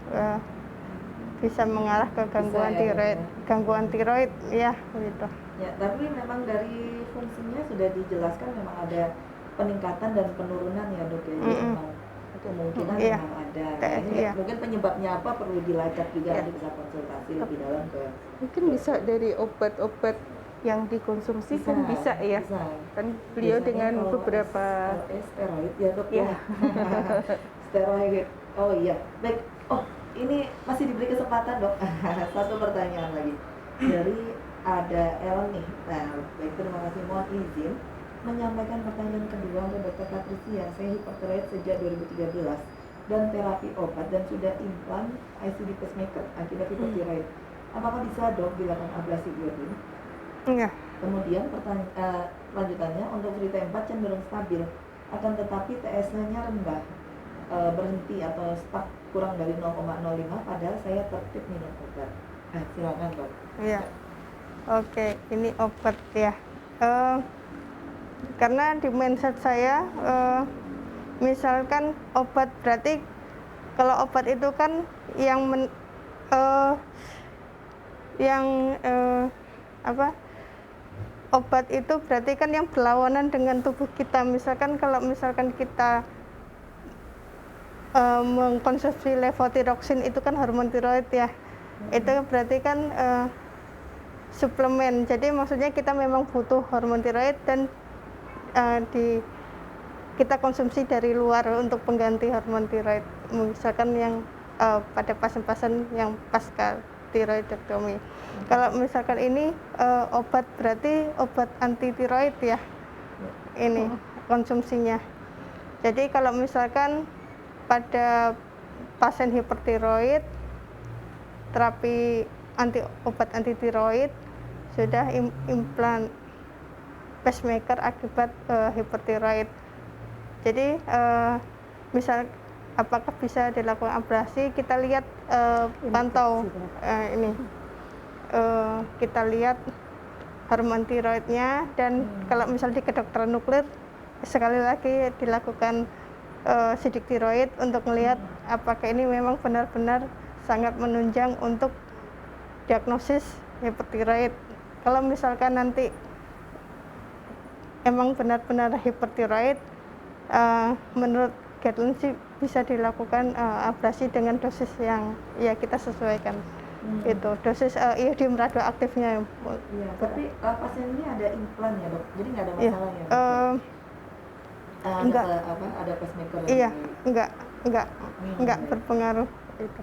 [SPEAKER 3] bisa mengarah ke gangguan
[SPEAKER 1] Bisa ya,
[SPEAKER 3] tiroid,
[SPEAKER 1] ya.
[SPEAKER 3] gangguan tiroid ya gitu.
[SPEAKER 1] Ya, tapi memang dari fungsinya sudah dijelaskan memang ada peningkatan dan penurunan ya dok ya. Jadi memang kemungkinan
[SPEAKER 3] Iya.
[SPEAKER 1] memang ada.
[SPEAKER 3] Iya.
[SPEAKER 1] Nah, ini mungkin penyebabnya apa perlu dilacak juga,
[SPEAKER 2] Iya.
[SPEAKER 1] nanti bisa konsultasi lebih dalam ke
[SPEAKER 2] Mungkin bisa dari obat-obat yang dikonsumsi kan bisa ya.
[SPEAKER 1] bisa.
[SPEAKER 2] Kan beliau
[SPEAKER 1] Biasanya
[SPEAKER 2] dengan
[SPEAKER 1] kalau
[SPEAKER 2] beberapa
[SPEAKER 1] steroid ya dok
[SPEAKER 2] Iya.
[SPEAKER 1] ya. Steroid. Oh iya. Baik. Oh, ini masih diberi kesempatan dok. Satu pertanyaan lagi dari ada Ellen nih. Nah, baik, terima kasih. Mohon izin menyampaikan pertanyaan kedua untuk Dr. Patricia. Saya hipertiroid sejak 2013 dan terapi obat dan sudah implan ICD pacemaker akibat hipertiroid. Apakah bisa dok dilakukan ablasi iodin?
[SPEAKER 3] Iya.
[SPEAKER 1] Kemudian lanjutannya untuk cerita 4 cenderung stabil, akan tetapi TSH-nya rendah, berhenti atau stuck kurang dari 0,05 padahal saya tertib minum obat. Silakan dok.
[SPEAKER 3] Iya. Oke, ini obat ya. Karena di mindset saya, misalkan obat berarti kalau obat itu kan obat itu berarti kan yang berlawanan dengan tubuh kita. Misalkan kalau misalkan kita mengkonsumsi levotiroxin itu kan hormon tiroid ya. Itu berarti kan suplemen. Jadi maksudnya kita memang butuh hormon tiroid dan kita konsumsi dari luar untuk pengganti hormon tiroid. Misalkan yang pada pasien-pasien yang pasca tiroidektomi. Kalau misalkan ini obat berarti obat anti tiroid ya. Ini konsumsinya. Jadi kalau misalkan pada pasien hipertiroid terapi obat anti tiroid sudah implan pacemaker akibat hipertiroid. Jadi misal apakah bisa dilakukan ablasi, kita lihat pantau ini kita lihat hormon tiroidnya dan kalau misal di kedokteran nuklir sekali lagi dilakukan sidik tiroid untuk melihat apakah ini memang benar-benar sangat menunjang untuk diagnosis hipertiroid. Kalau misalkan nanti emang benar-benar hipertiroid, menurut guideline sih bisa dilakukan ablasi dengan dosis yang ya kita sesuaikan. Itu dosis iodium radioaktifnya.
[SPEAKER 1] Iya, tapi pasien ini ada implan ya dok, jadi nggak ada
[SPEAKER 3] Iya.
[SPEAKER 1] masalah ya?
[SPEAKER 3] Enggak.
[SPEAKER 1] Ada pacemaker.
[SPEAKER 3] Iya, enggak berpengaruh itu.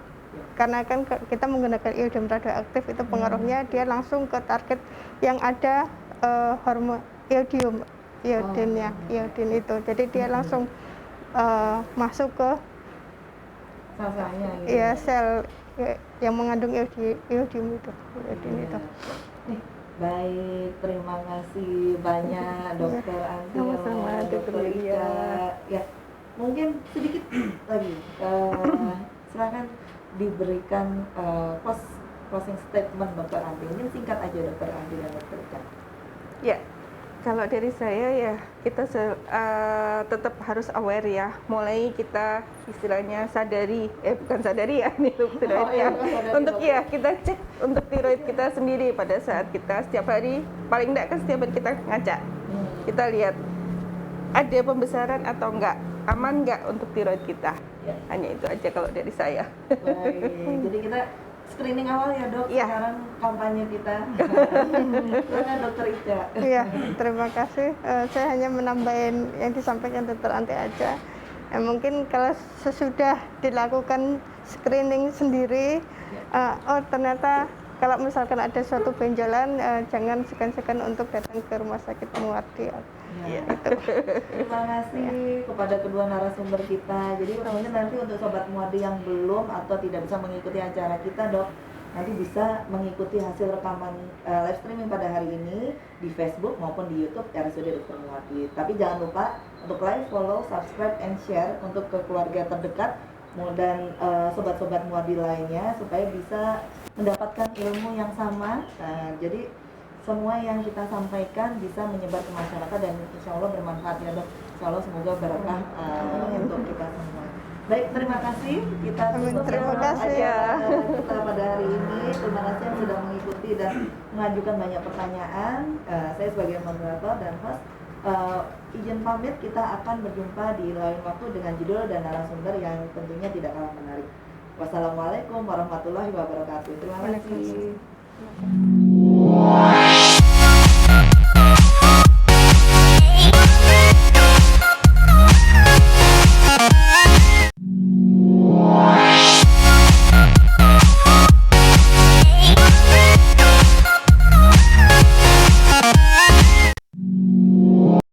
[SPEAKER 3] Karena kan kita menggunakan iodium radioaktif itu pengaruhnya dia langsung ke target yang ada hormon iodinnya, iodin itu. Jadi dia langsung masuk ke
[SPEAKER 1] Sel-selnya gitu.
[SPEAKER 3] ya sel yang mengandung iodium itu, iodin itu.
[SPEAKER 1] Baik, terima kasih banyak Dokter Anti,
[SPEAKER 2] Sama-sama,
[SPEAKER 1] Dokter
[SPEAKER 2] Dokter
[SPEAKER 1] Ika.
[SPEAKER 2] Lia.
[SPEAKER 1] Ya, mungkin sedikit lagi, silakan diberikan closing statement Dokter Anti. Mungkin singkat aja Dokter Anti dan Dokter Ika.
[SPEAKER 2] Ya, kalau dari saya ya kita tetap harus aware ya. Mulai kita istilahnya sadari, bukan sadari ya nih tiroid ya. Untuk ya kita cek untuk tiroid kita sendiri pada saat kita setiap hari, paling enggak kan setiap hari kita ngaca. Kita lihat ada pembesaran atau enggak, aman enggak untuk tiroid kita.
[SPEAKER 1] Ya.
[SPEAKER 2] Hanya itu aja kalau dari saya.
[SPEAKER 1] Baik, jadi kita screening awal ya dok,
[SPEAKER 2] Iya.
[SPEAKER 1] sekarang kampanye kita. Silakan Dokter Ika.
[SPEAKER 3] Iya, terima kasih. Saya hanya menambahin yang disampaikan Dokter Anti aja. Mungkin kalau sesudah dilakukan screening sendiri, oh ternyata kalau misalkan ada suatu benjolan, jangan segan-segan untuk datang ke rumah sakit Muardi.
[SPEAKER 1] Ya. Terima kasih kepada kedua narasumber kita. Jadi mungkin nanti untuk sobat Muardi yang belum atau tidak bisa mengikuti acara kita dok, nanti bisa mengikuti hasil rekaman live streaming pada hari ini di Facebook maupun di YouTube RSUD Dr. Muwardi. Tapi jangan lupa untuk like, follow, subscribe, and share untuk ke keluarga terdekat dan sobat-sobat Muwardi lainnya supaya bisa mendapatkan ilmu yang sama. Jadi semua yang kita sampaikan bisa menyebar ke masyarakat dan insya Allah bermanfaat ya dok. Insya Allah semoga berkah untuk kita semua. Baik, terima kasih. Kita tutup
[SPEAKER 3] Terima kasih
[SPEAKER 1] acara kita pada hari ini. Terima kasih yang sudah mengikuti dan mengajukan banyak pertanyaan. Saya sebagai moderator dan host izin pamit. Kita akan berjumpa di lain waktu dengan judul dan narasumber yang tentunya tidak kalah menarik. Wassalamualaikum warahmatullahi wabarakatuh. Terima kasih.